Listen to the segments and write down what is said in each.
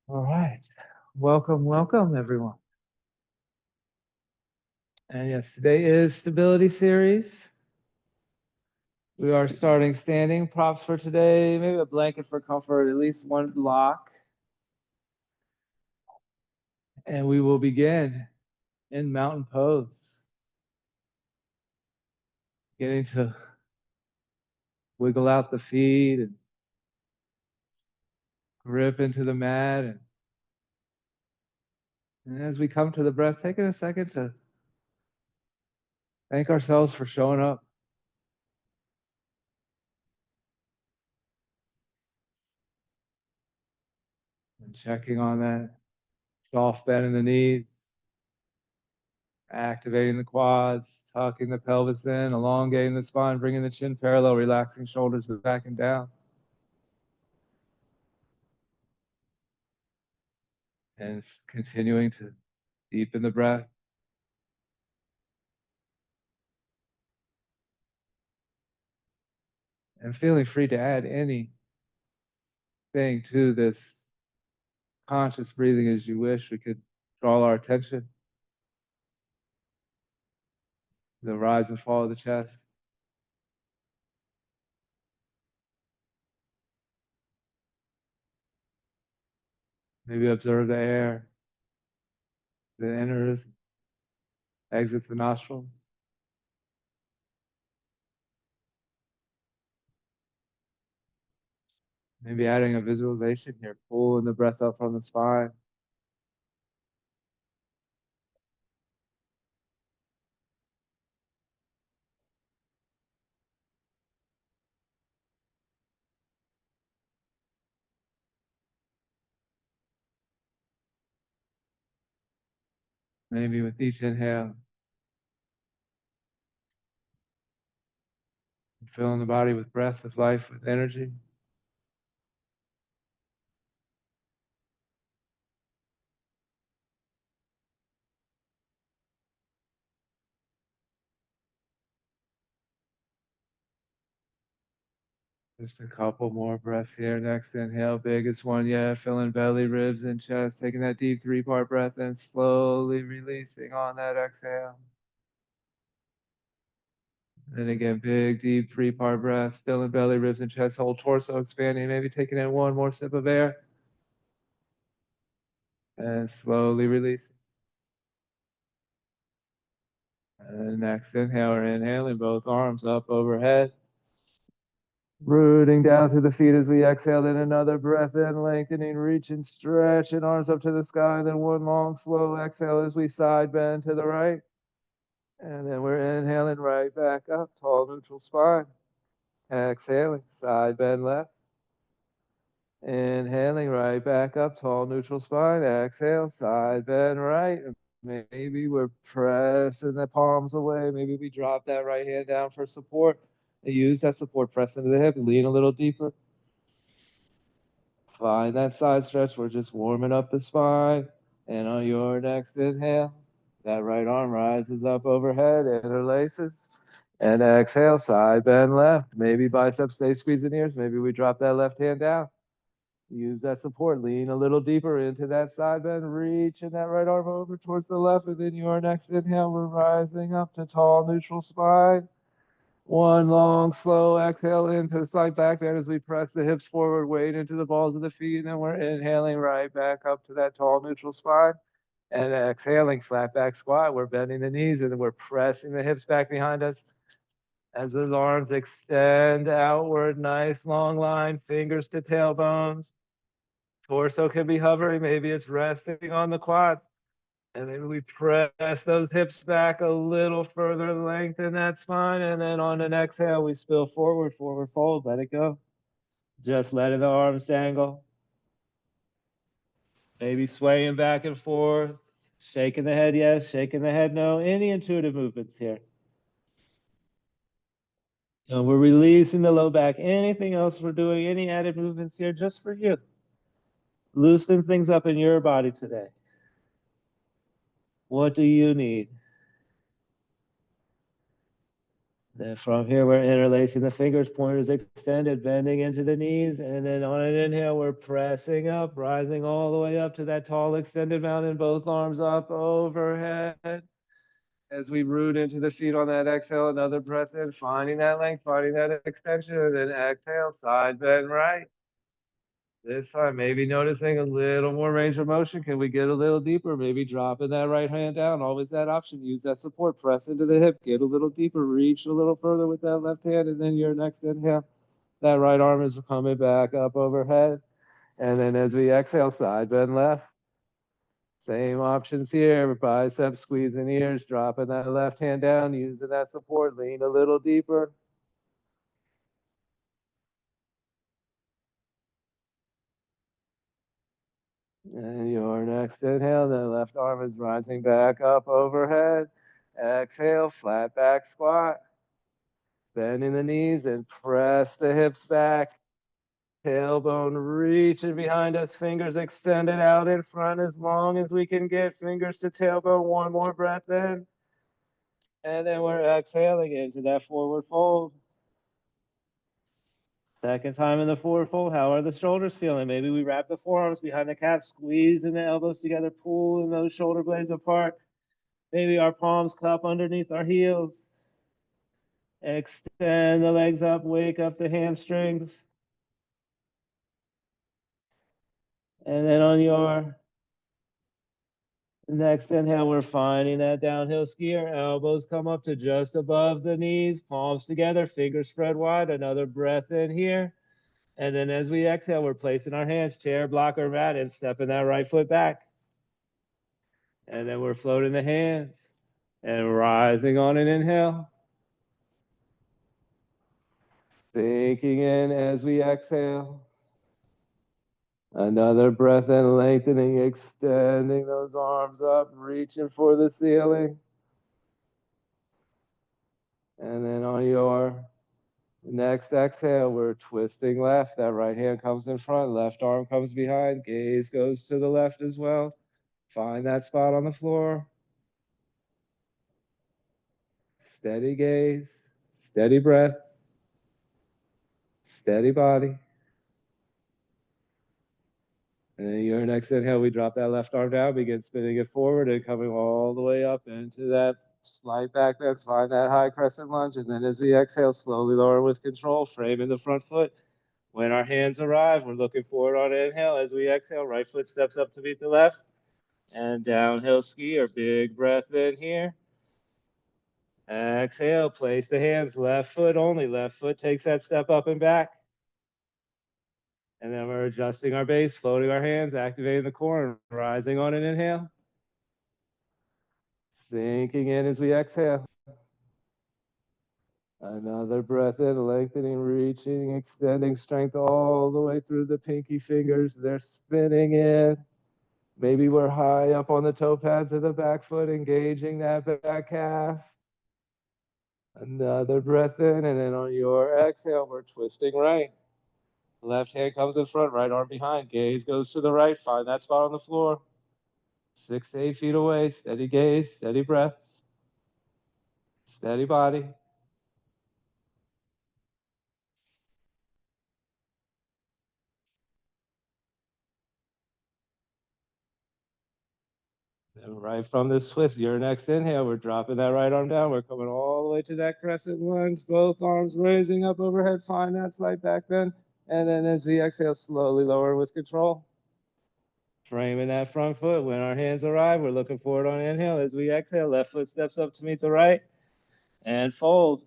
All right. Welcome, everyone. And yes, today is Stability Series. We are starting standing. Props for today, maybe a blanket for comfort, at least one block. And we will begin in mountain pose. Getting to wiggle out the feet and grip into the mat. And as we come to the breath, taking a second to thank ourselves for showing up and checking on that soft bend in the knees. Activating the quads, tucking the pelvis in, elongating the spine, bringing the chin parallel, relaxing shoulders back and down. And continuing to deepen the breath. And feeling free to add anything to this conscious breathing as you wish. We could draw our attention to the rise and fall of the chest. Maybe observe the air that enters, exits the nostrils. Maybe adding a visualization here, pulling the breath up from the spine. Maybe with each inhale, filling the body with breath, with life, with energy. Just a couple more breaths here. Next inhale, biggest one yet. Filling belly, ribs, and chest. Taking that deep three-part breath and slowly releasing on that exhale. And again, big, deep three-part breath. Filling belly, ribs, and chest. Whole torso expanding. Maybe taking in one more sip of air. And slowly releasing. And next inhale, we're inhaling both arms up overhead. Rooting down through the feet as we exhale. Then another breath in, lengthening, reaching, stretching arms up to the sky. Then one long, slow exhale as we side bend to the right. And then we're inhaling right back up, tall neutral spine. Exhaling, side bend left. Inhaling right back up, tall neutral spine. Exhale, side bend right. Maybe we're pressing the palms away. Maybe we drop that right hand down for support. Use that support, press into the hip, lean a little deeper. Find that side stretch. We're just warming up the spine. And on your next inhale, that right arm rises up overhead, interlaces. And exhale, side bend left. Maybe biceps stay squeezing ears. Maybe we drop that left hand down. Use that support. Lean a little deeper into that side bend. Reaching that right arm over towards the left. And then your next inhale, we're rising up to tall neutral spine. One long, slow exhale into the side back bend as we press the hips forward, weight into the balls of the feet. And then we're inhaling right back up to that tall neutral spine. And exhaling, flat back squat. We're bending the knees and then we're pressing the hips back behind us as those arms extend outward. Nice long line, fingers to tailbones. Torso can be hovering. Maybe it's resting on the quad. And maybe we press those hips back a little further, lengthen that spine. And then on an exhale, we spill forward, forward fold. Let it go. Just letting the arms dangle. Maybe swaying back and forth. Shaking the head yes, shaking the head no. Any intuitive movements here. And we're releasing the low back. Anything else we're doing, any added movements here just for you. Loosen things up in your body today. What do you need? Then from here, we're interlacing the fingers, pointers extended, bending into the knees. And then on an inhale, we're pressing up, rising all the way up to that tall extended mountain, both arms up overhead. As we root into the feet on that exhale, another breath in, finding that length, finding that extension, and then exhale, side bend right. This time, maybe noticing a little more range of motion. Can we get a little deeper? Maybe dropping that right hand down. Always that option. Use that support. Press into the hip. Get a little deeper. Reach a little further with that left hand. And then your next inhale, that right arm is coming back up overhead. And then as we exhale, side bend left. Same options here. Bicep squeezing ears. Dropping that left hand down. Using that support. Lean a little deeper. And your next inhale, the left arm is rising back up overhead. Exhale, flat back squat. Bending the knees and press the hips back. Tailbone reaching behind us, fingers extended out in front as long as we can get. Fingers to tailbone, one more breath in. And then we're exhaling into that forward fold. Second time in the forward fold. How are the shoulders feeling? Maybe we wrap the forearms behind the calf, squeezing the elbows together, pulling those shoulder blades apart. Maybe our palms cup underneath our heels. Extend the legs up, wake up the hamstrings. And then on your next inhale, we're finding that downhill skier. Elbows come up to just above the knees, palms together, fingers spread wide. Another breath in here. And then as we exhale, we're placing our hands, chair, block, or mat, and stepping that right foot back. And then we're floating the hands and rising on an inhale. Sinking in as we exhale. Another breath in, lengthening, extending those arms up, reaching for the ceiling. And then on your next exhale, we're twisting left. That right hand comes in front, left arm comes behind, gaze goes to the left as well. Find that spot on the floor. Steady gaze, steady breath, steady body. And then your next inhale, we drop that left arm down, begin spinning it forward and coming all the way up into that slight back bend. Find that high crescent lunge. And then as we exhale, slowly lower with control, framing the front foot. When our hands arrive, we're looking forward on inhale. As we exhale, right foot steps up to meet the left. And downhill ski or big breath in here. Exhale, place the hands, left foot only. Left foot takes that step up and back. And then we're adjusting our base, floating our hands, activating the core, and rising on an inhale. Sinking in as we exhale. Another breath in, lengthening, reaching, extending strength all the way through the pinky fingers. They're spinning in. Maybe we're high up on the toe pads of the back foot, engaging that back calf. Another breath in, and then on your exhale, we're twisting right. Left hand comes in front, right arm behind. Gaze goes to the right. Find that spot on the floor. 6 to 8 feet away. Steady gaze, steady breath, steady body. And right from this twist, your next inhale, we're dropping that right arm down. We're coming all the way to that crescent lunge. Both arms raising up overhead. Find that slight back bend. And then as we exhale, slowly lower with control. Framing that front foot. When our hands arrive, we're looking forward on inhale. As we exhale, left foot steps up to meet the right. And fold.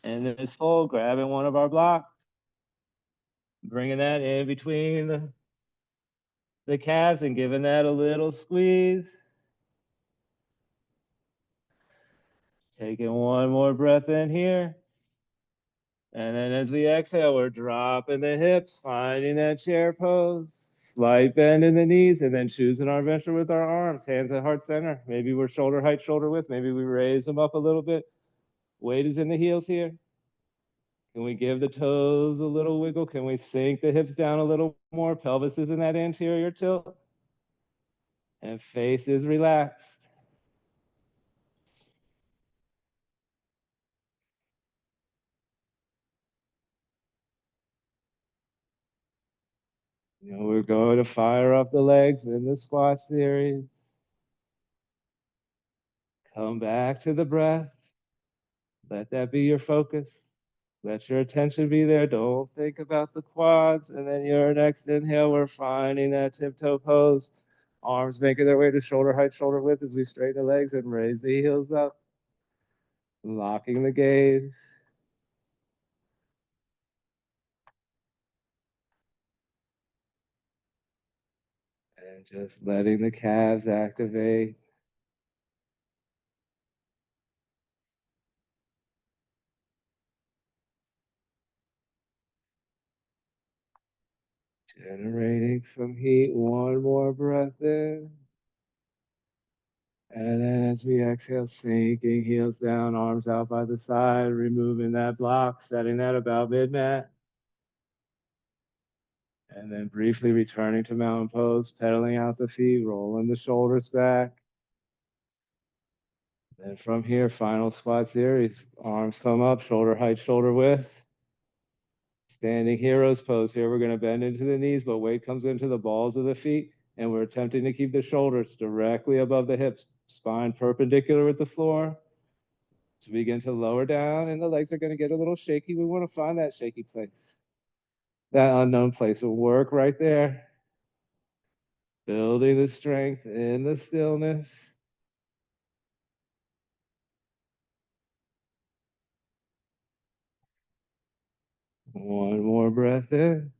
And this fold, grabbing one of our blocks. Bringing that in between the calves and giving that a little squeeze. Taking one more breath in here. And then as we exhale, we're dropping the hips, finding that chair pose. Slight bend in the knees, and then choosing our venture with our arms, hands at heart center. Maybe we're shoulder height, shoulder width. Maybe we raise them up a little bit. Weight is in the heels here. Can we give the toes a little wiggle? Can we sink the hips down a little more? Pelvis is in that anterior tilt. And face is relaxed. We're going to fire up the legs in the squat series. Come back to the breath. Let that be your focus. Let your attention be there. Don't think about the quads. And then your next inhale, we're finding that tiptoe pose. Arms making their way to shoulder height, shoulder width as we straighten the legs and raise the heels up. Locking the gaze. And just letting the calves activate. Generating some heat. One more breath in. And then as we exhale, sinking heels down, arms out by the side, removing that block, setting that about mid-mat. And then briefly returning to mountain pose, pedaling out the feet, rolling the shoulders back. Then from here, final squat series. Arms come up, shoulder height, shoulder width. Standing heroes pose here. We're going to bend into the knees, but weight comes into the balls of the feet. And we're attempting to keep the shoulders directly above the hips, spine perpendicular with the floor. So we begin to lower down, and the legs are going to get a little shaky. We want to find that shaky place, that unknown place. So work right there. Building the strength in the stillness. One more breath in.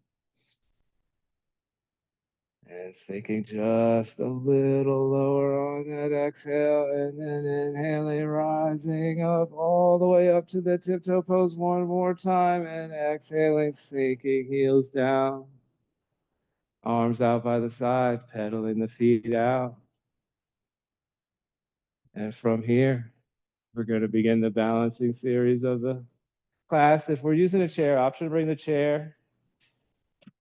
And sinking just a little lower on that exhale. And then inhaling, rising up all the way up to the tiptoe pose one more time. And exhaling, sinking heels down. Arms out by the side, pedaling the feet out. And from here, we're going to begin the balancing series of the class. If we're using a chair, option to bring the chair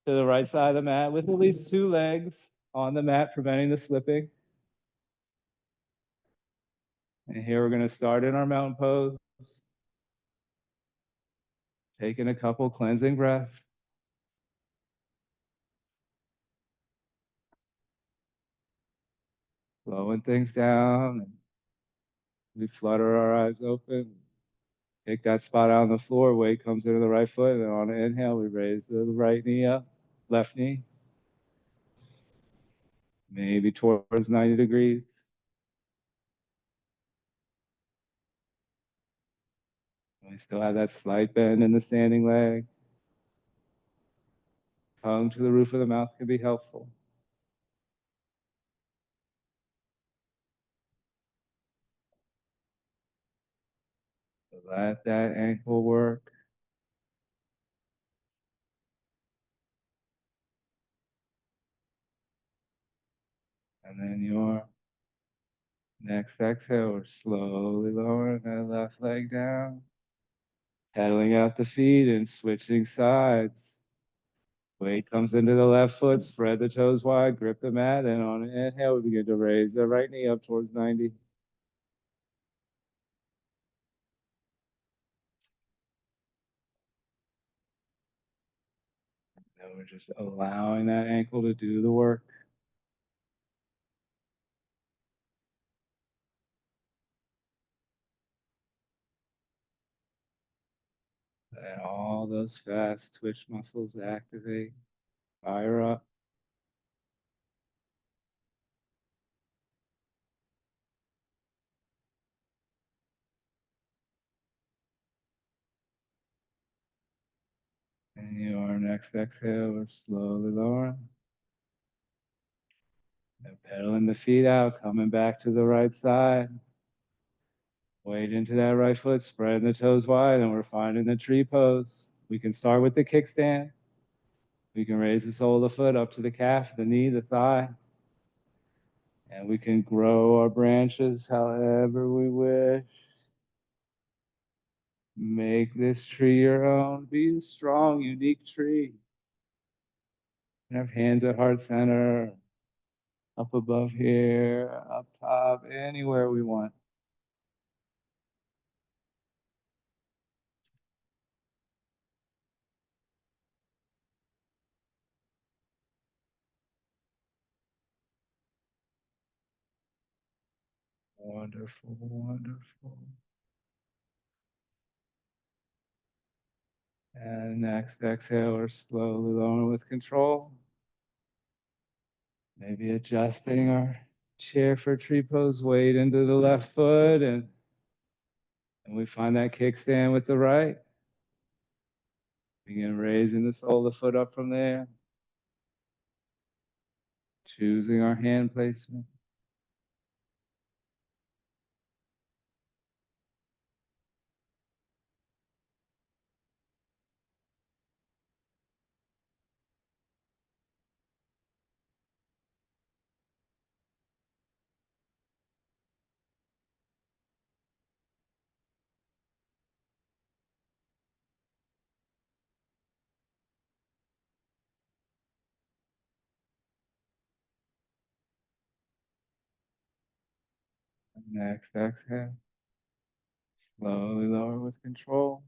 to the right side of the mat with at least two legs on the mat, preventing the slipping. And here we're going to start in our mountain pose, taking a couple cleansing breaths. Slowing things down. And we flutter our eyes open. Take that spot out on the floor. Weight comes into the right foot. And on an inhale, we raise the right knee up, left knee. Maybe towards 90 degrees. We still have that slight bend in the standing leg. Tongue to the roof of the mouth can be helpful. So let that ankle work. And then your next exhale, we're slowly lowering that left leg down. Pedaling out the feet and switching sides. Weight comes into the left foot, spread the toes wide, grip the mat, and on an inhale, we begin to raise the right knee up towards 90. And we're just allowing that ankle to do the work. And all those fast twitch muscles activate, fire up. And your next exhale, we're slowly lowering. And pedaling the feet out, coming back to the right side. Weight into that right foot, spreading the toes wide, and we're finding the tree pose. We can start with the kickstand. We can raise the sole of the foot up to the calf, the knee, the thigh. And we can grow our branches however we wish. Make this tree your own. Be a strong, unique tree. Have hands at heart center, up above here, up top, anywhere we want. Wonderful, wonderful. And next exhale, we're slowly lowering with control. Maybe adjusting our chair for tree pose, weight into the left foot, and we find that kickstand with the right. Begin raising the sole of the foot up from there. Choosing our hand placement. Next exhale. Slowly lower with control.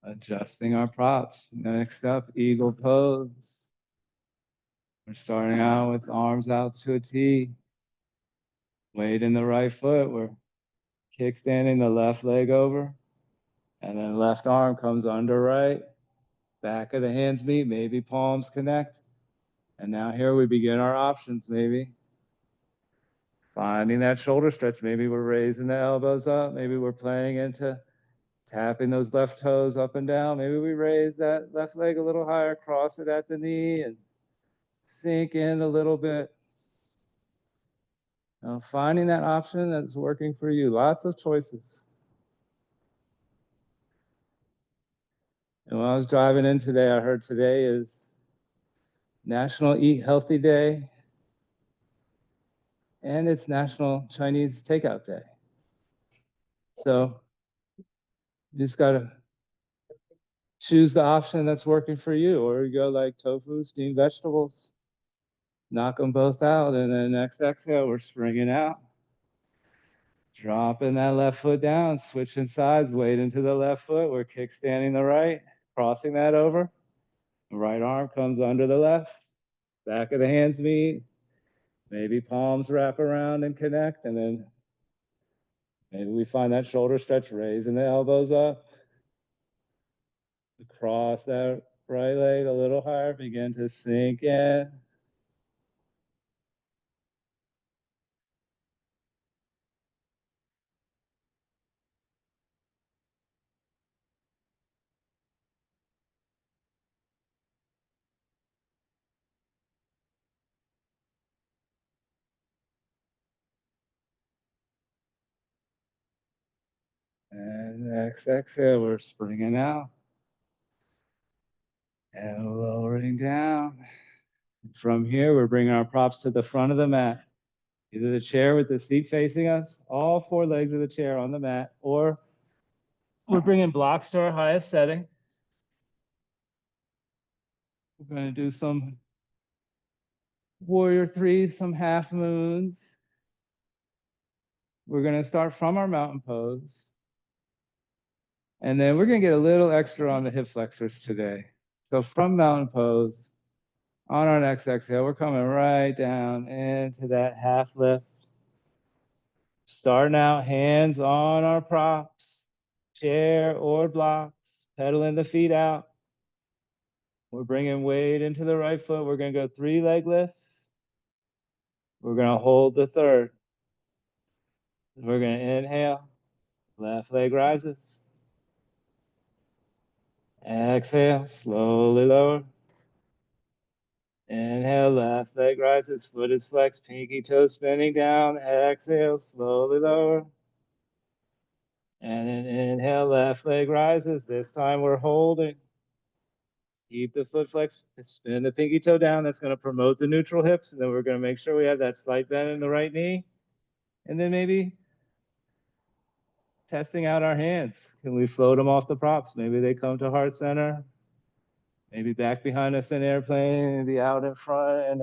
Adjusting our props. Next up, eagle pose. We're starting out with arms out to a T. Weight in the right foot. We're kickstanding the left leg over. And then left arm comes under right. Back of the hands meet. Maybe palms connect. And now here we begin our options, maybe. Finding that shoulder stretch. Maybe we're raising the elbows up. Maybe we're playing into tapping those left toes up and down. Maybe we raise that left leg a little higher, cross it at the knee, and sink in a little bit. Now, finding that option that's working for you. Lots of choices. And when I was driving in today, I heard today is National Eat Healthy Day, and it's National Chinese Takeout Day. So you just got to choose the option that's working for you, or you go like tofu, steamed vegetables, knock them both out, and then next exhale, we're springing out. Dropping that left foot down, switching sides, weight into the left foot. We're kickstanding the right, crossing that over. The right arm comes under the left. Back of the hands meet. Maybe palms wrap around and connect. And then maybe we find that shoulder stretch, raising the elbows up. Cross that right leg a little higher, begin to sink in. And next exhale, we're springing out and lowering down. From here, we're bringing our props to the front of the mat. Either the chair with the seat facing us, all four legs of the chair on the mat, or we're bringing blocks to our highest setting. We're going to do some warrior threes, some half moons. We're going to start from our mountain pose. And then we're going to get a little extra on the hip flexors today. So from mountain pose, on our next exhale, we're coming right down into that half lift. Starting out, hands on our props, chair or blocks, pedaling the feet out. We're bringing weight into the right foot. We're going to go 3 leg lifts. We're going to hold the third. We're going to inhale. Left leg rises. Exhale, slowly lower. Inhale, left leg rises. Foot is flexed, pinky toe spinning down. Exhale, slowly lower. And then inhale, left leg rises. This time we're holding. Keep the foot flexed, spin the pinky toe down. That's going to promote the neutral hips. And then we're going to make sure we have that slight bend in the right knee. And then maybe testing out our hands. Can we float them off the props? Maybe they come to heart center. Maybe back behind us in airplane, maybe out in front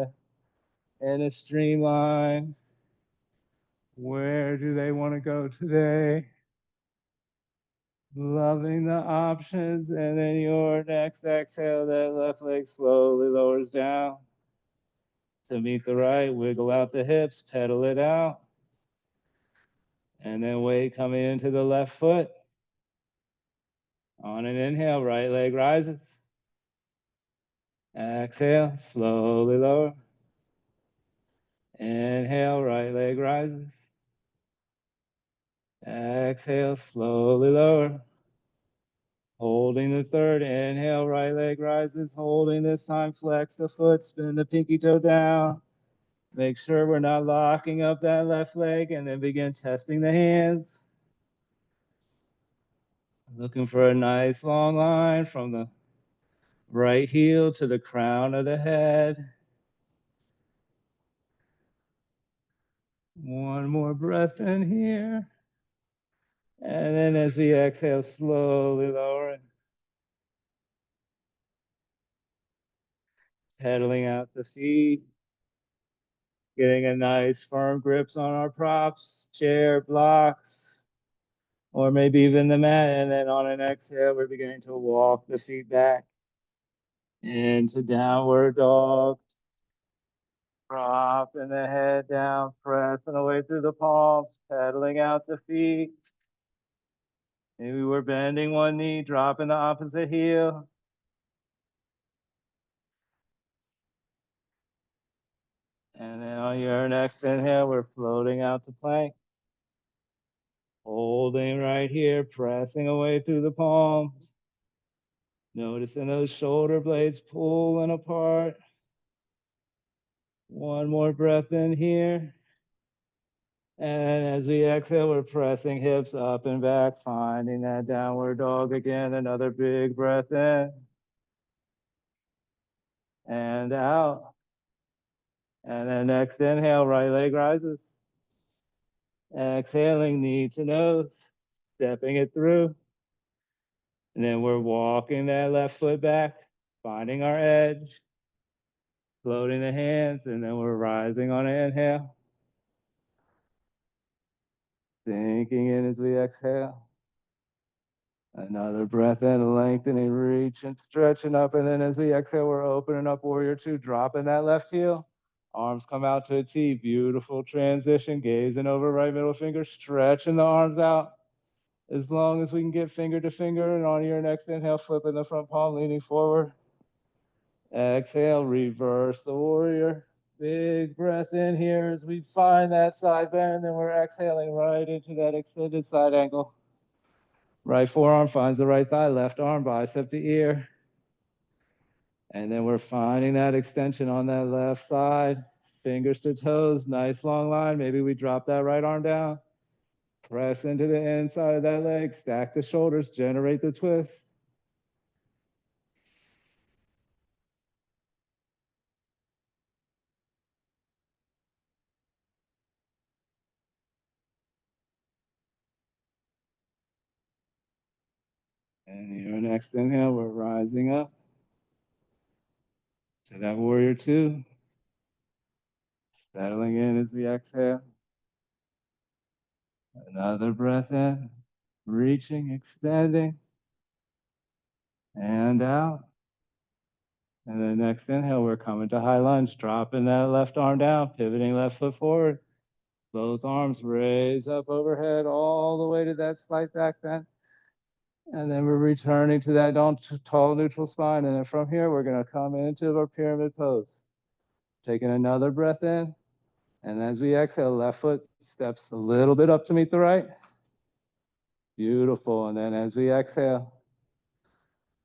in a streamline. Where do they want to go today? Loving the options. And then your next exhale, that left leg slowly lowers down. to meet the right, wiggle out the hips, pedal it out. And then weight coming into the left foot. On an inhale, right leg rises. Exhale, slowly lower. Inhale, right leg rises. Exhale, slowly lower. Holding the third, inhale, right leg rises. Holding this time, flex the foot, spin the pinky toe down. Make sure we're not locking up that left leg, and then begin testing the hands. Looking for a nice long line from the right heel to the crown of the head. One more breath in here. And then as we exhale, slowly lower it. Pedaling out the feet. Getting a nice firm grips on our props, chair, blocks, or maybe even the mat. And then on an exhale, we're beginning to walk the feet back into downward dog. Dropping the head down, pressing away through the palms, pedaling out the feet. Maybe we're bending one knee, dropping the opposite heel. And then on your next inhale, we're floating out to plank. Holding right here, pressing away through the palms. Noticing those shoulder blades pulling apart. One more breath in here. And as we exhale, we're pressing hips up and back, finding that downward dog again. Another big breath in and out. And then next inhale, right leg rises. Exhaling, knee to nose, stepping it through. And then we're walking that left foot back, finding our edge, floating the hands, and then we're rising on an inhale. Sinking in as we exhale. Another breath in, lengthening, reaching, stretching up. And then as we exhale, we're opening up warrior two, dropping that left heel. Arms come out to a T. Beautiful transition. Gazing over right middle finger, stretching the arms out as long as we can get finger to finger. And on your next inhale, flipping the front palm, leaning forward. Exhale, reverse the warrior. Big breath in here as we find that side bend, and we're exhaling right into that extended side angle. Right forearm finds the right thigh, left arm bicep to ear. And then we're finding that extension on that left side. Fingers to toes, nice long line. Maybe we drop that right arm down. Press into the inside of that leg, stack the shoulders, generate the twist. And your next inhale, we're rising up to that warrior two. Settling in as we exhale. Another breath in, reaching, extending, and out. And then next inhale, we're coming to high lunge, dropping that left arm down, pivoting left foot forward. Both arms raise up overhead all the way to that slight back bend. And then we're returning to that tall neutral spine. And then from here, we're going to come into our pyramid pose. Taking another breath in. And as we exhale, left foot steps a little bit up to meet the right. Beautiful. And then as we exhale,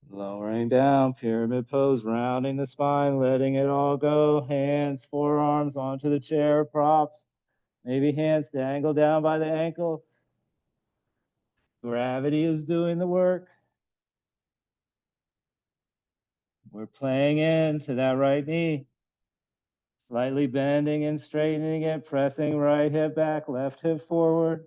lowering down, pyramid pose, rounding the spine, letting it all go. Hands, forearms onto the chair, props. Maybe hands dangle down by the ankles. Gravity is doing the work. We're playing into that right knee. Slightly bending and straightening it, pressing right hip back, left hip forward.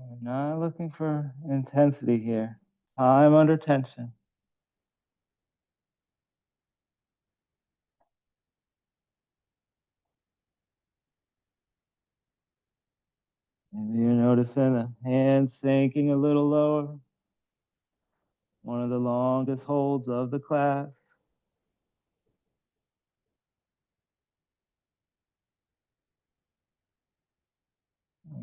We're not looking for intensity here. Time under tension. Maybe you're noticing the hands sinking a little lower. One of the longest holds of the class.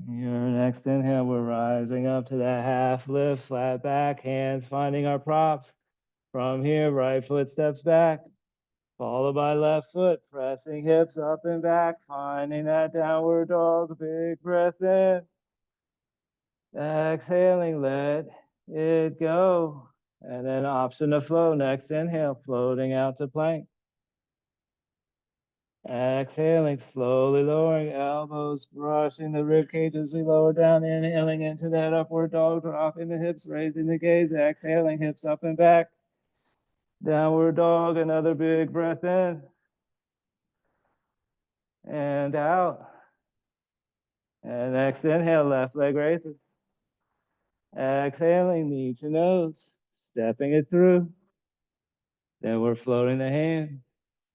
Your next inhale, we're rising up to that half lift, flat back, hands finding our props. From here, right foot steps back, followed by left foot, pressing hips up and back, finding that downward dog, big breath in. Exhaling, let it go. And then option to flow, next inhale, floating out to plank. Exhaling, slowly lowering elbows, brushing the rib cage as we lower down, inhaling into that upward dog, dropping the hips, raising the gaze, exhaling, hips up and back. Downward dog, another big breath in and out. And next inhale, left leg raises. Exhaling, knee to nose, stepping it through. Then we're floating the hand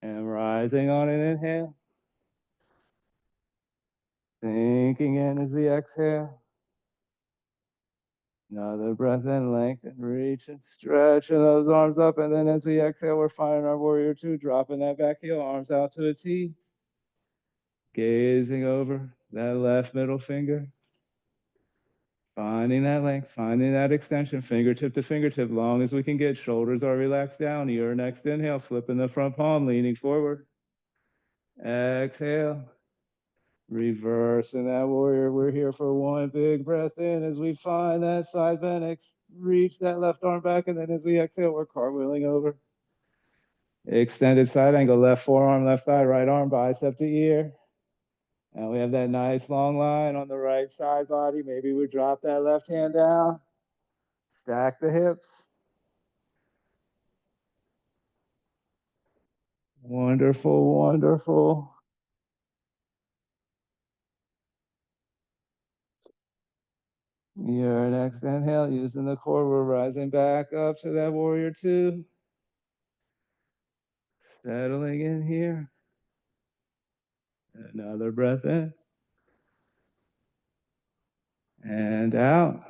and rising on an inhale. Sinking in as we exhale. Another breath in, lengthen, reach and stretching those arms up. And then as we exhale, we're finding our warrior two, dropping that back heel, arms out to a T. Gazing over that left middle finger. Finding that length, finding that extension, fingertip to fingertip, long as we can get. Shoulders are relaxed down. Your next inhale, flipping the front palm, leaning forward. Exhale. Reversing that warrior. We're here for one big breath in as we find that side bend, reach that left arm back, and then as we exhale, we're cartwheeling over. Extended side angle, left forearm, left thigh, right arm, bicep to ear. And we have that nice long line on the right side body. Maybe we drop that left hand down, stack the hips. Wonderful, wonderful. Your next inhale, using the core, we're rising back up to that warrior two. Settling in here. Another breath in. And out.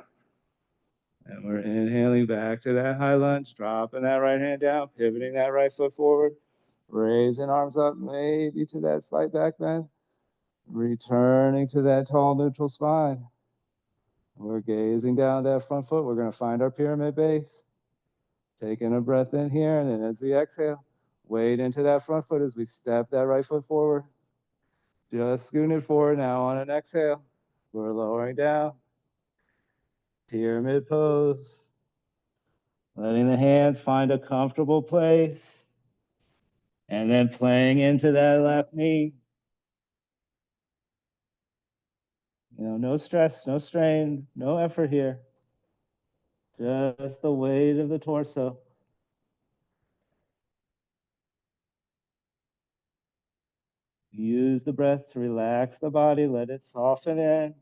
And we're inhaling back to that high lunge, dropping that right hand down, pivoting that right foot forward, raising arms up, maybe to that slight back bend, returning to that tall neutral spine. We're gazing down that front foot. We're going to find our pyramid base. Taking a breath in here, and then as we exhale, weight into that front foot as we step that right foot forward. Just scooting it forward now on an exhale. We're lowering down. Pyramid pose. Letting the hands find a comfortable place. And then playing into that left knee. No stress, no strain, no effort here. Just the weight of the torso. Use the breath to relax the body, let it soften in.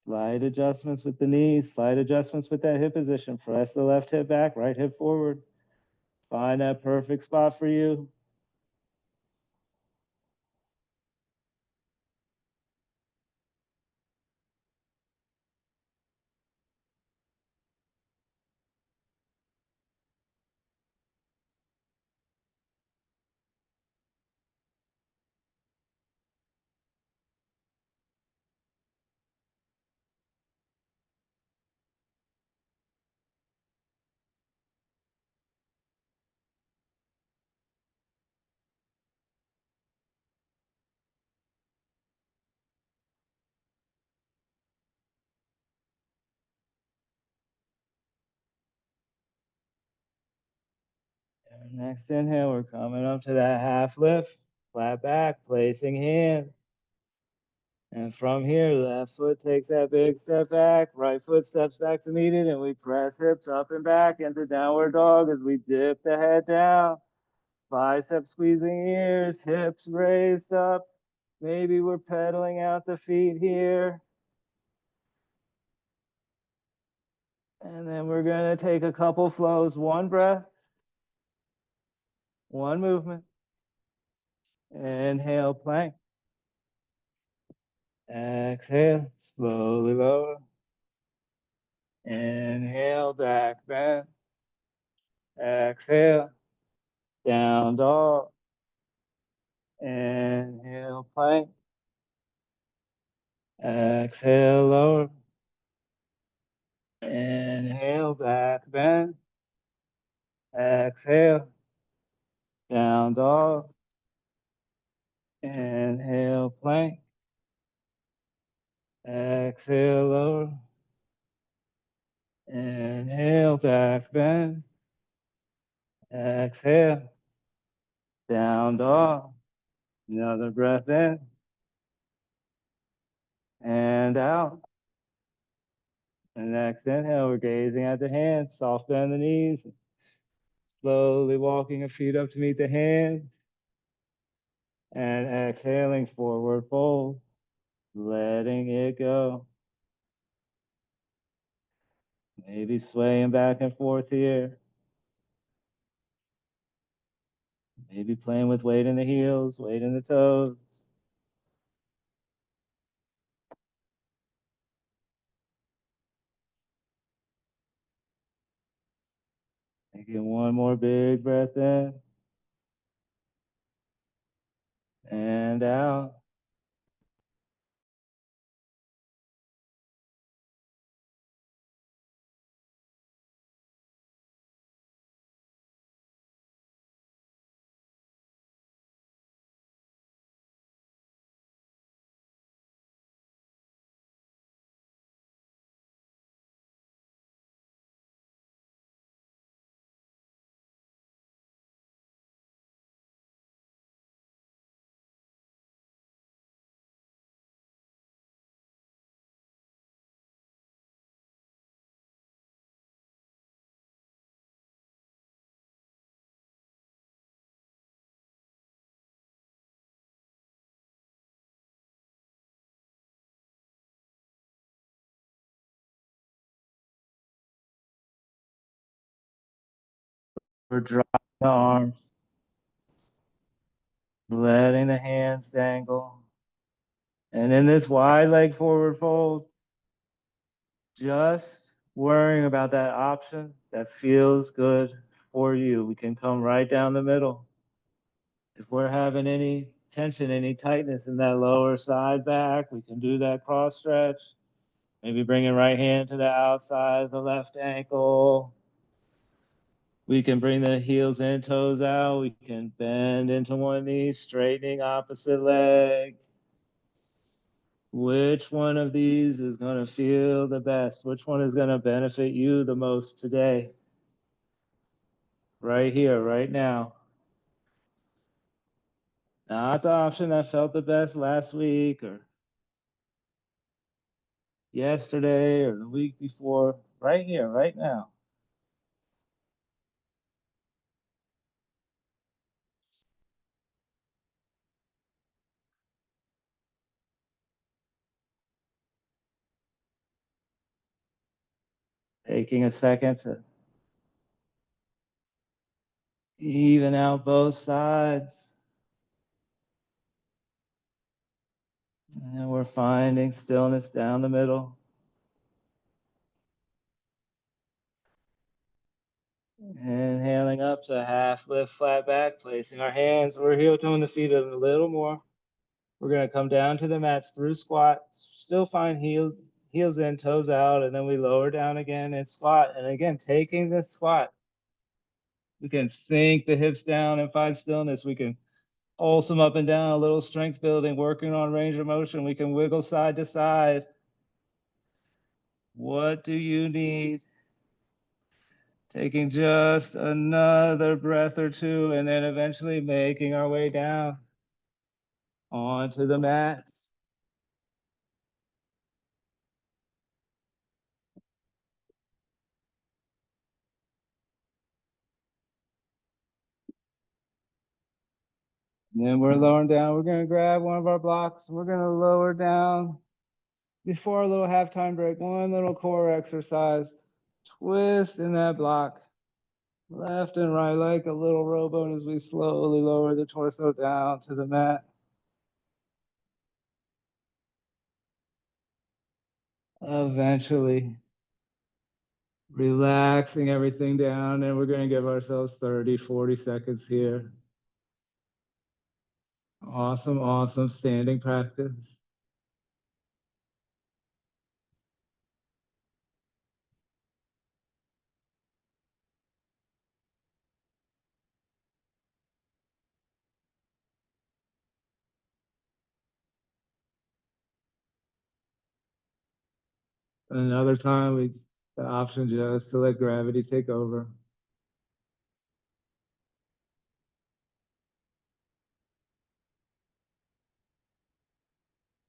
Slight adjustments with the knees, slight adjustments with that hip position. Press the left hip back, right hip forward. Find that perfect spot for you. Next inhale, we're coming up to that half lift, flat back, placing hand. And from here, left foot takes that big step back, right foot steps back to meet it, and we press hips up and back into downward dog as we dip the head down. Biceps squeezing ears, hips raised up. Maybe we're pedaling out the feet here. And then we're gonna take a couple flows, one breath, one movement. Inhale, plank. Exhale, slowly lower. Inhale, back bend. Exhale, down dog. Inhale, plank. Exhale, lower. Inhale, back bend. Exhale, down dog. Inhale, plank. Exhale, lower. Inhale, back bend. Exhale, down dog. Another breath in and out. And next inhale, we're gazing at the hands, soft bend the knees, slowly walking our feet up to meet the hands. And exhaling, forward fold, letting it go. Maybe swaying back and forth here. Maybe playing with weight in the heels, weight in the toes. Taking one more big breath in and out. We're dropping the arms, letting the hands dangle. And in this wide leg forward fold, just worrying about that option that feels good for you. We can come right down the middle. If we're having any tension, any tightness in that lower side back, we can do that cross stretch. Maybe bringing right hand to the outside of the left ankle. We can bring the heels in, toes out. We can bend into one knee, straightening opposite leg. Which one of these is going to feel the best? Which one is going to benefit you the most today? Right here, right now. Not the option that felt the best last week or yesterday or the week before. Right here, right now. Taking a second to even out both sides. And we're finding stillness down the middle. Inhaling up to half lift, flat back, placing our hands. We're heel toeing the feet a little more. We're going to come down to the mats through squat. Still find heels in, toes out, and then we lower down again and squat. And again, taking the squat, we can sink the hips down and find stillness. We can pulse them up and down, a little strength building, working on range of motion. We can wiggle side to side. What do you need? Taking just another breath or two, and then eventually making our way down onto the mats. And then we're lowering down. We're going to grab one of our blocks. We're going to lower down before a little halftime break. One little core exercise. Twist in that block. Left and right like a little rowboat as we slowly lower the torso down to the mat. Eventually relaxing everything down, and we're going to give ourselves 30, 40 seconds here. Awesome, awesome standing practice. Another time, the option just to let gravity take over.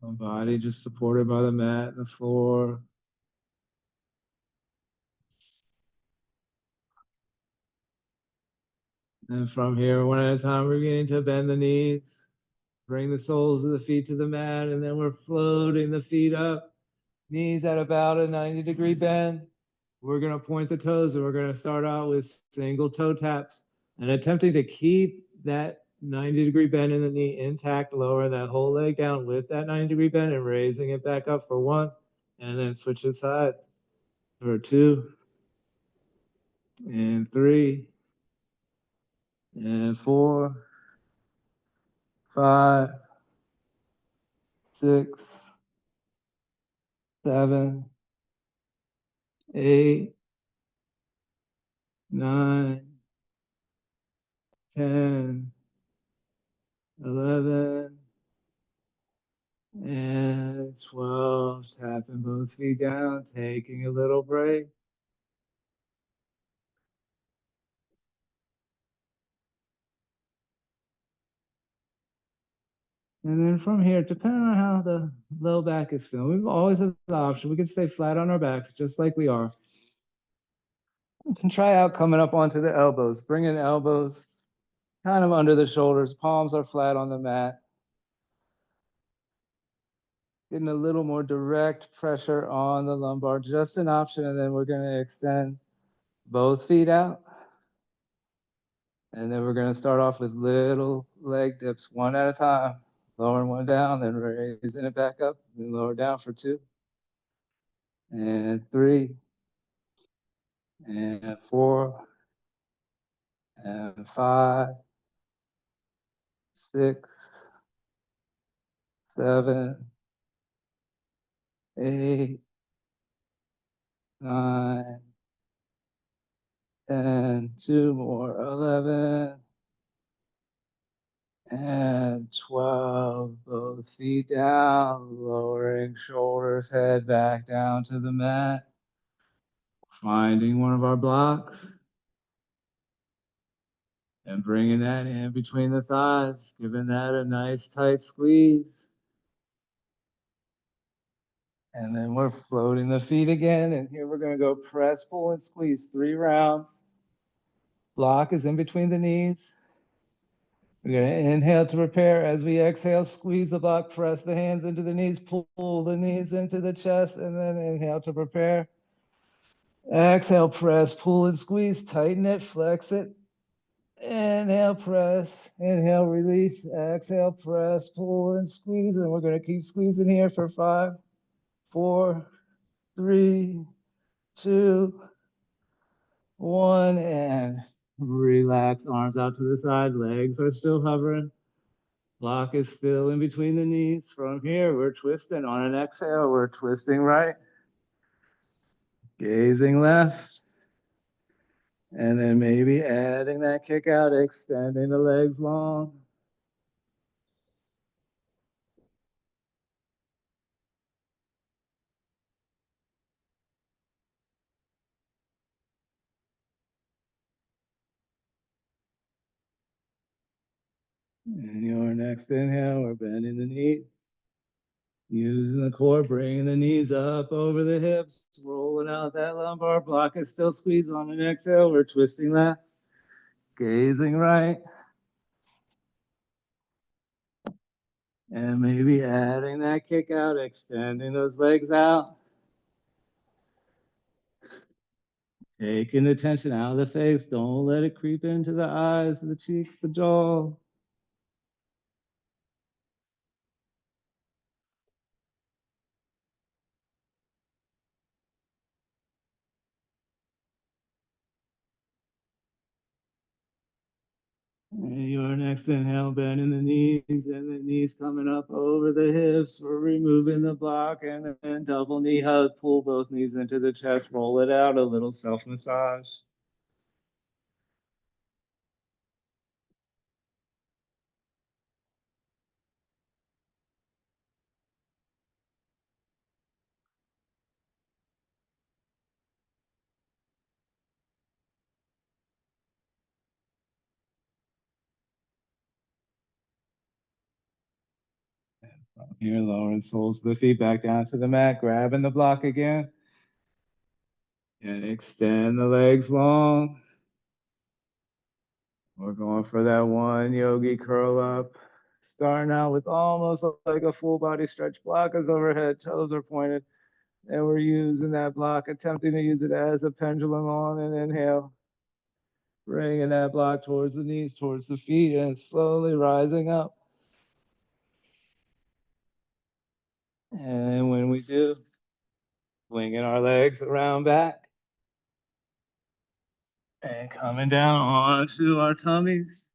My body just supported by the mat and the floor. And from here, one at a time, we're beginning to bend the knees, bring the soles of the feet to the mat, and then we're floating the feet up, knees at about a 90-degree bend. We're going to point the toes, and we're going to start out with single toe taps and attempting to keep that 90-degree bend in the knee intact, lower that whole leg down with that 90-degree bend and raising it back up for 1, and then switch it sides for 2, and 3, and 4, 5, 6, 7, 8, 9, 10, 11, and 12. Tapping both feet down, taking a little break. And then from here, depending on how the low back is feeling, we always have the option. We can stay flat on our backs, just like we are. We can try out coming up onto the elbows, bringing elbows kind of under the shoulders. Palms are flat on the mat. Getting a little more direct pressure on the lumbar, just an option. And then we're going to extend both feet out. And then we're going to start off with little leg dips, one at a time. Lowering one down, then raising it back up, then lower down for 2, and 3, and 4, and 5, 6, 7, 8, 9, 10, 2 more, 11, and 12. Both feet down, lowering shoulders, head back down to the mat. Finding one of our blocks and bringing that in between the thighs, giving that a nice tight squeeze. And then we're floating the feet again. And here we're going to go press, pull, and squeeze 3 rounds. Block is in between the knees. We're going to inhale to prepare. As we exhale, squeeze the block, press the hands into the knees, pull the knees into the chest, and then inhale to prepare. Exhale, press, pull, and squeeze. Tighten it, flex it. Inhale, press. Inhale, release. Exhale, press, pull, and squeeze. And we're going to keep squeezing here for 5, 4, 3, 2, 1, and relax. Arms out to the side. Legs are still hovering. Block is still in between the knees. From here, we're twisting. On an exhale, we're twisting right. Gazing left. And then maybe adding that kick out, extending the legs long. And your next inhale, we're bending the knees. Using the core, bringing the knees up over the hips, rolling out that lumbar. Block is still squeezed. On an exhale, we're twisting left, gazing right. And maybe adding that kick out, extending those legs out. Taking the tension out of the face. Don't let it creep into the eyes, the cheeks, the jaw. And your next inhale, bending the knees and the knees coming up over the hips. We're removing the block and then double knee hug. Pull both knees into the chest, roll it out, a little self massage. Here, lowering soles of the feet back down to the mat, grabbing the block again. And extend the legs long. We're going for that one yogi curl up. Starting out with almost like a full body stretch. Block is overhead, toes are pointed. And we're using that block, attempting to use it as a pendulum on an inhale. Bringing that block towards the knees, towards the feet, and slowly rising up. And when we do, swinging our legs around back. And coming down onto our tummies.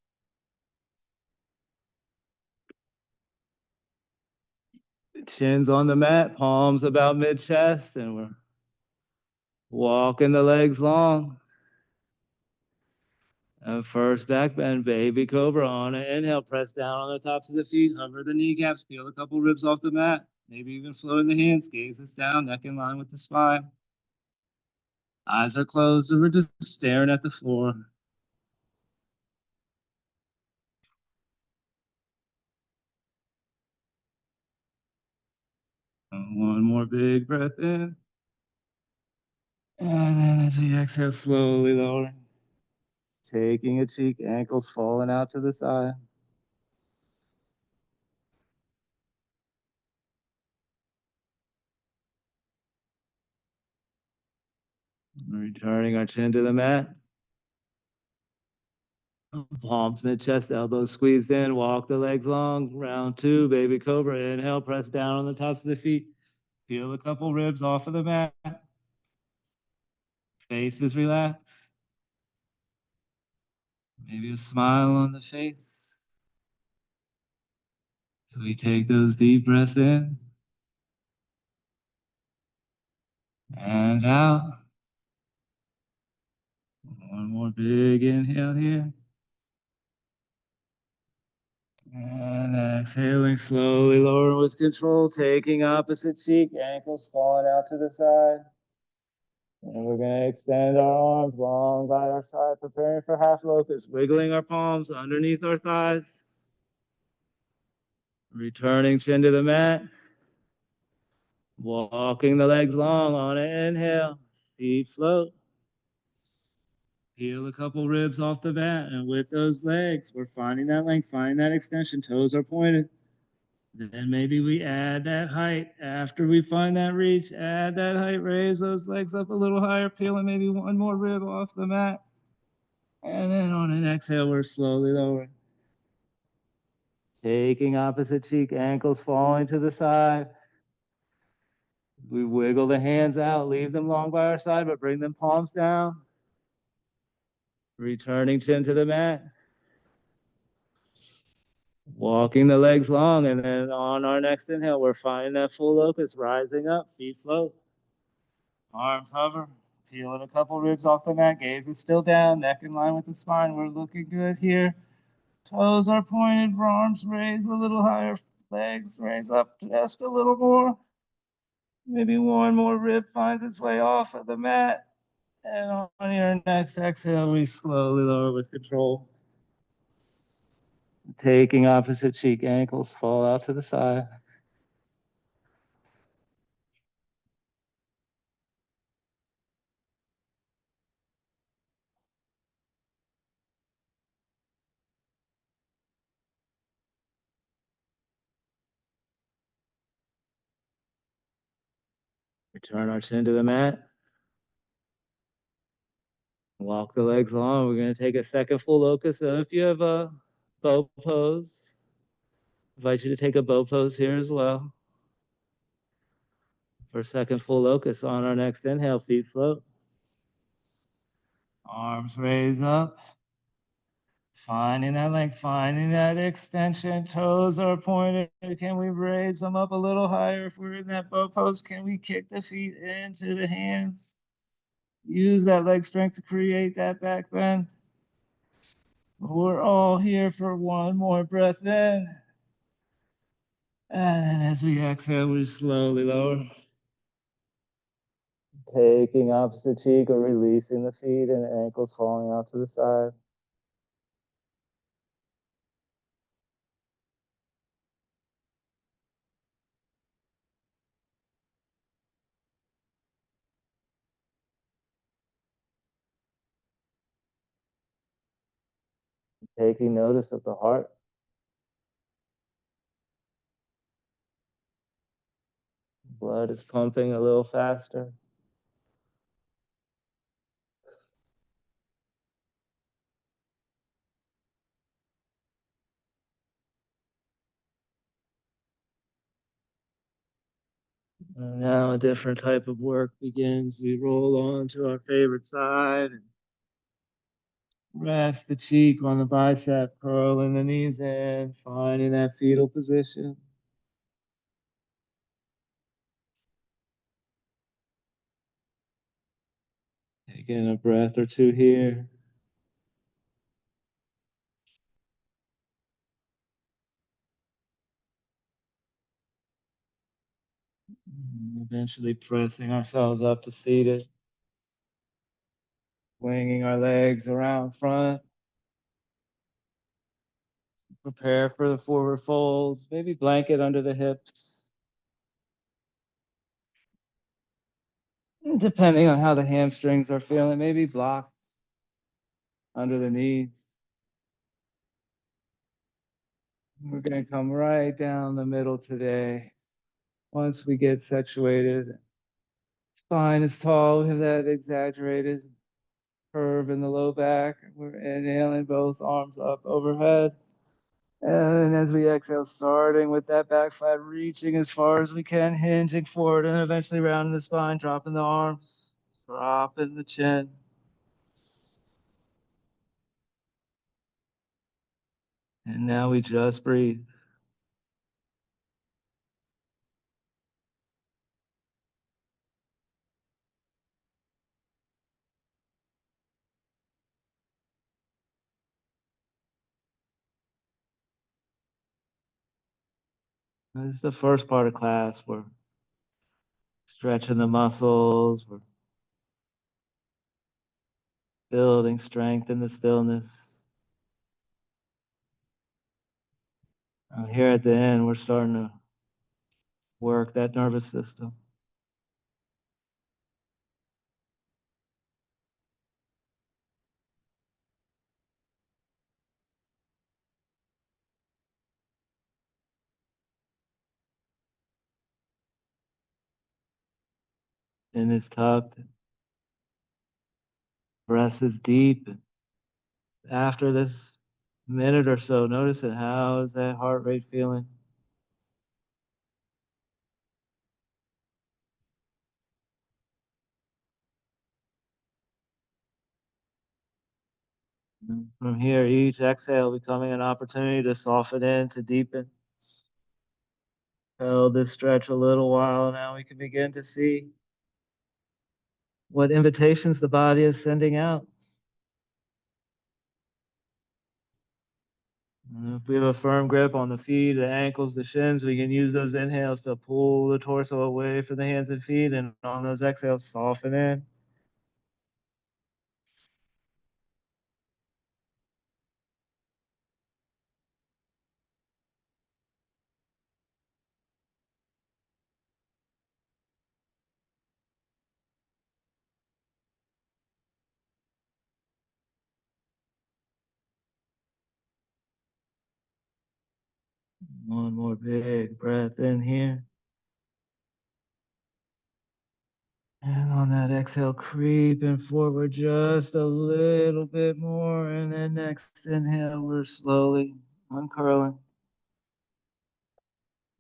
Chins on the mat, palms about mid-chest, and we're walking the legs long. And first back bend, baby cobra on an inhale, press down on the tops of the feet, hover the kneecaps, peel a couple ribs off the mat, maybe even floating the hands, gaze us down, neck in line with the spine. Eyes are closed, and we're just staring at the floor. And one more big breath in. And then as we exhale, slowly lowering. Taking a cheek, ankles falling out to the side. Returning our chin to the mat. Palms mid-chest, elbows squeezed in. Walk the legs long. Round two, baby cobra. Inhale, press down on the tops of the feet. Peel a couple ribs off of the mat. Faces relax. Maybe a smile on the face. So we take those deep breaths in and out. One more big inhale here. And exhaling slowly, lowering with control, taking opposite cheek, ankles falling out to the side. And we're going to extend our arms long by our side, preparing for half locust, wiggling our palms underneath our thighs. Returning chin to the mat. Walking the legs long on an inhale. Feet float. Peel a couple ribs off the mat. And with those legs, we're finding that length, finding that extension. Toes are pointed. Then maybe we add that height. After we find that reach, add that height, raise those legs up a little higher, peeling maybe one more rib off the mat. And then on an exhale, we're slowly lowering. Taking opposite cheek, ankles falling to the side. We wiggle the hands out, leave them long by our side, but bring them palms down. Returning chin to the mat. Walking the legs long, and then on our next inhale, we're finding that full locust, rising up, feet float. Arms hover, peeling a couple ribs off the mat, gaze is still down, neck in line with the spine. We're looking good here. Toes are pointed, arms raise a little higher, legs raise up just a little more. Maybe one more rib finds its way off of the mat. And on your next exhale, we slowly lower with control. Taking opposite cheek, ankles fall out to the side. Turn our chin to the mat. Walk the legs long. We're going to take a second full locust. So if you have a bow pose, I invite you to take a bow pose here as well. For a second full locust on our next inhale, feet float. Arms raise up. Finding that length, finding that extension. Toes are pointed. Can we raise them up a little higher? If we're in that bow pose, can we kick the feet into the hands? Use that leg strength to create that back bend. We're all here for one more breath in. And then as we exhale, we slowly lower. Taking opposite cheek or releasing the feet and ankles falling out to the side. Taking notice of the heart. Blood is pumping a little faster. And now a different type of work begins. We roll on to our favorite side and rest the cheek on the bicep, curling the knees in, finding that fetal position. Taking a breath or two here. Eventually pressing ourselves up to seated. Swinging our legs around front. Prepare for the forward folds. Maybe blanket under the hips. Depending on how the hamstrings are feeling, maybe blocked under the knees. We're going to come right down the middle today. Once we get situated, spine is tall. We have that exaggerated curve in the low back. We're inhaling both arms up overhead. And as we exhale, starting with that back flat, reaching as far as we can, hinging forward, and eventually rounding the spine, dropping the arms, dropping the chin. And now we just breathe. This is the first part of class. We're stretching the muscles. We're building strength in the stillness. Here at the end, we're starting to work that nervous system. Chin is tucked. Breath is deep. After this minute or so, notice it. How is that heart rate feeling? From here, each exhale becoming an opportunity to soften in, to deepen. Held this stretch a little while. Now we can begin to see what invitations the body is sending out. If we have a firm grip on the feet, the ankles, the shins, we can use those inhales to pull the torso away from the hands and feet, and on those exhales, soften in. One more big breath in here. And on that exhale, creeping forward just a little bit more. And then next inhale, we're slowly uncurling,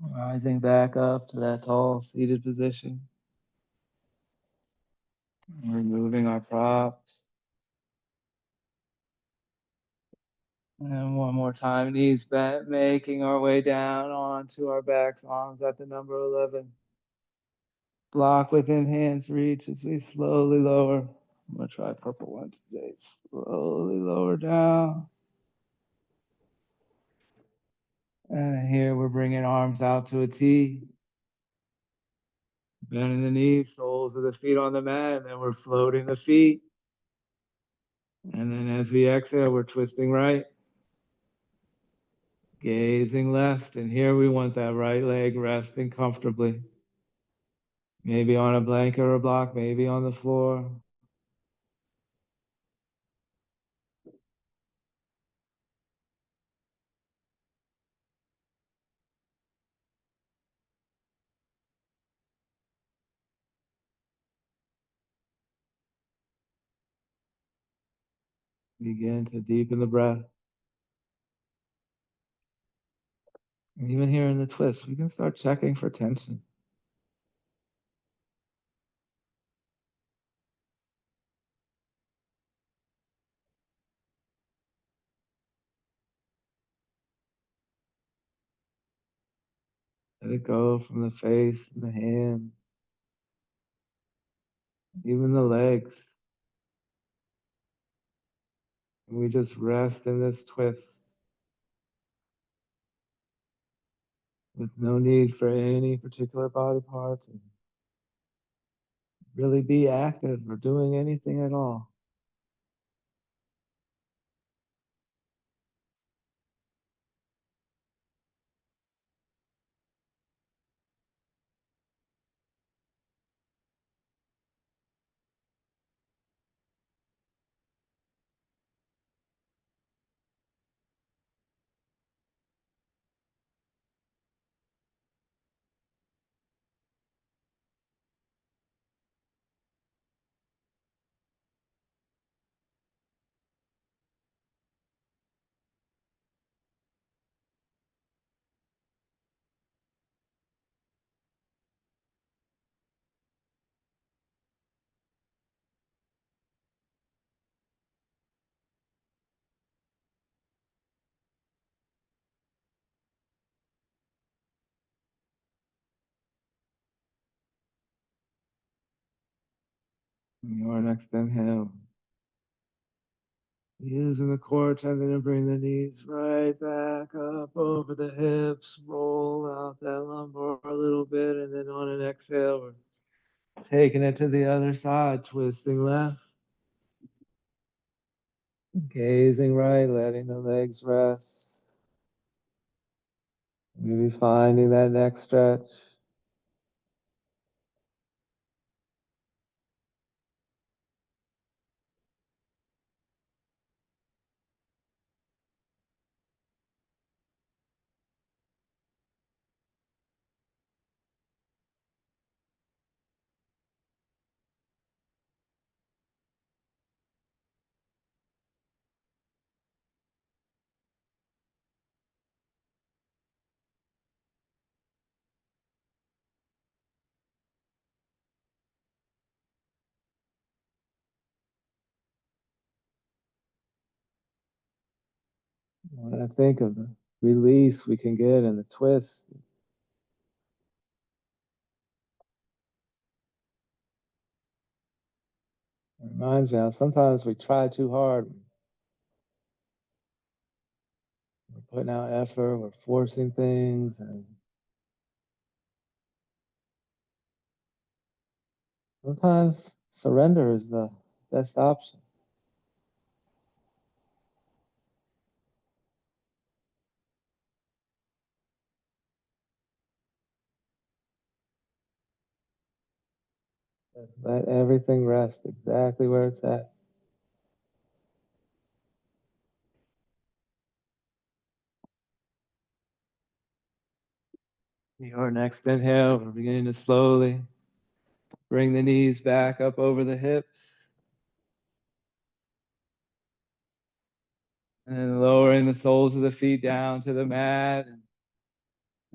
rising back up to that tall seated position. Removing our props. And one more time, knees bent, making our way down onto our backs, arms at the number 11. Block within hands reach as we slowly lower. I'm going to try purple one today. Slowly lower down. And here we're bringing arms out to a T. Bending the knees, soles of the feet on the mat, and then we're floating the feet. And then as we exhale, we're twisting right, gazing left. And here we want that right leg resting comfortably. Maybe on a blanket or a block, maybe on the floor. Begin to deepen the breath. And even here in the twist, we can start checking for tension. Let it go from the face, the hand, even the legs. And we just rest in this twist with no need for any particular body part to really be active or doing anything at all. Your next inhale. Using the core tendon to bring the knees right back up over the hips. Roll out that lumbar a little bit. And then on an exhale, we're taking it to the other side, twisting left. Gazing right, letting the legs rest. Maybe finding that next stretch. When I think of the release we can get in the twist, it reminds me how sometimes we try too hard. We're putting out effort, we're forcing things, and sometimes surrender is the best option. Just let everything rest exactly where it's at. Your next inhale, we're beginning to slowly Bring the knees back up over the hips. And lowering the soles of the feet down to the mat.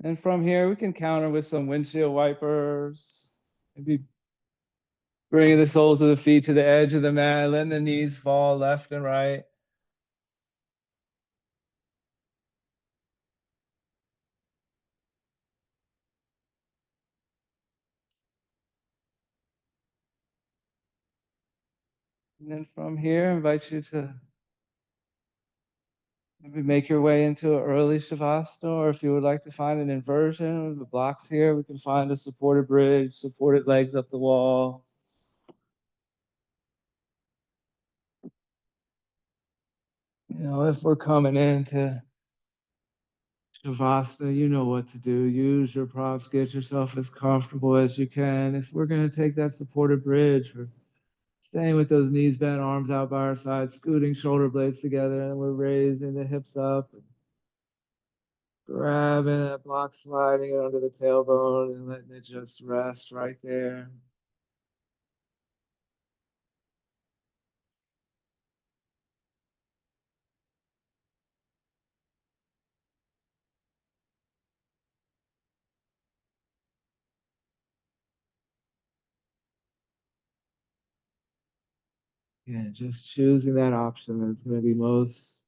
And from here, we can counter with some windshield wipers. Maybe bringing the soles of the feet to the edge of the mat, letting the knees fall left and right. And then from here, I invite you to maybe make your way into an early Shavasana, or if you would like to find an inversion, the blocks here, we can find a supported bridge, supported legs up the wall. If we're coming into Shavasana, you know what to do. Use your props, get yourself as comfortable as you can. If we're going to take that supported bridge, we're staying with those knees bent, arms out by our sides, scooting shoulder blades together, and we're raising the hips up, grabbing that block, sliding it under the tailbone, and letting it just rest right there. Yeah, just choosing that option that's going to be most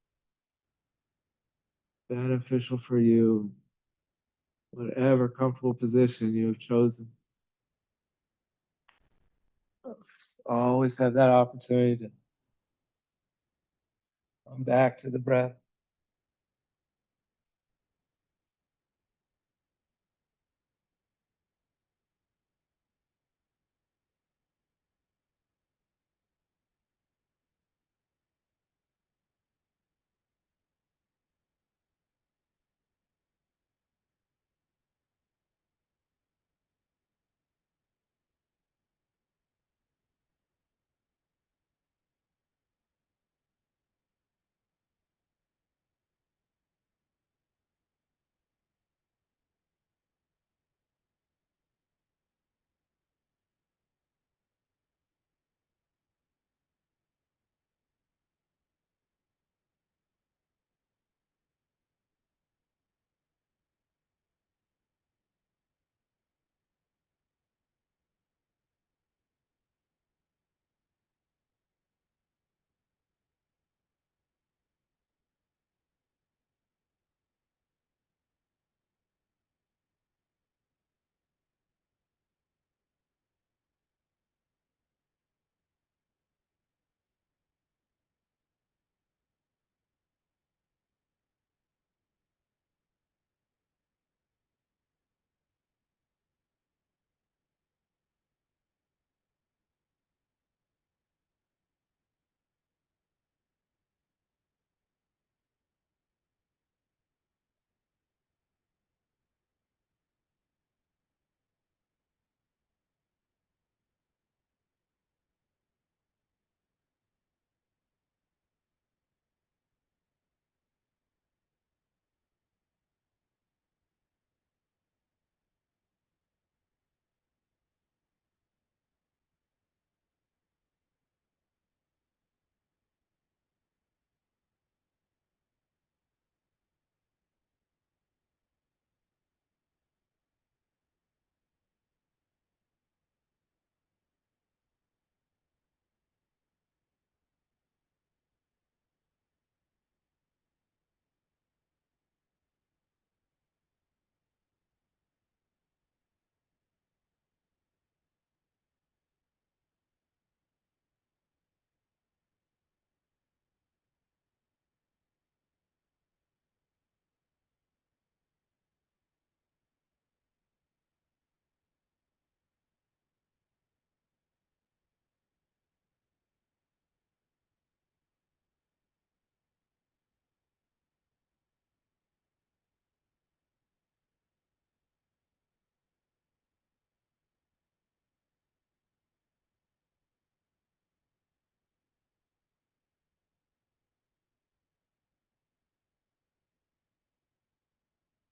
beneficial for you, whatever comfortable position you have chosen. Always have that opportunity to come back to the breath.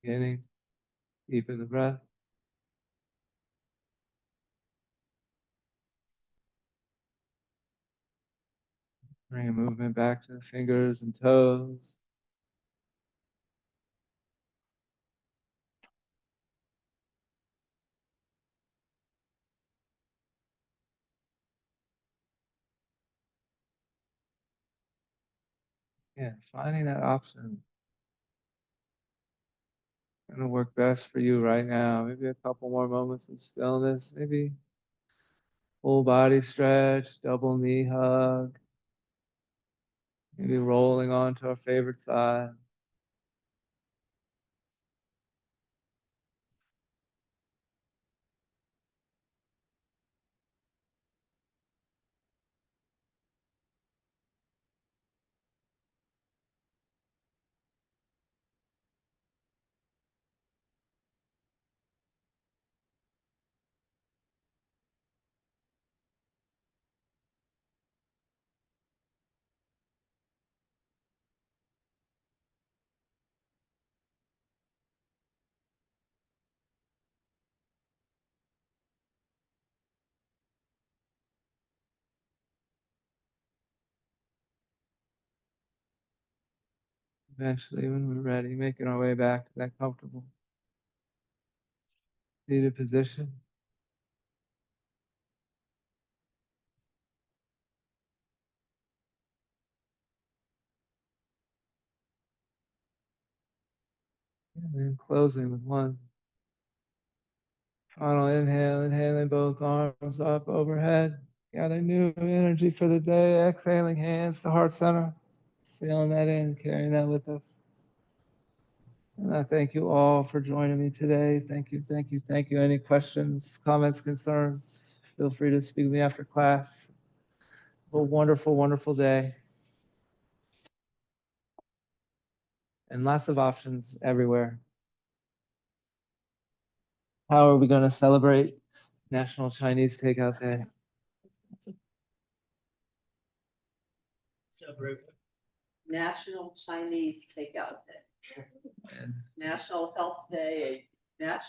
Beginning, deep in the breath. Bring a movement back to the fingers and toes. Yeah, finding that option gonna work best for you right now. Maybe a couple more moments of stillness, maybe full body stretch, double knee hug, maybe rolling onto our favorite side. Eventually, when we're ready, making our way back to that comfortable seated position. And then closing with one final inhale, inhaling both arms up overhead. Gather new energy for the day. Exhaling hands to heart center. Sealing that in, carrying that with us. And I thank you all for joining me today. Thank you, thank you, thank you. Any questions, comments, concerns? Feel free to speak to me after class. Have a wonderful, wonderful day. And lots of options everywhere. How are we going to celebrate National Chinese Takeout Day? National Chinese Takeout Day, And National Health Day, National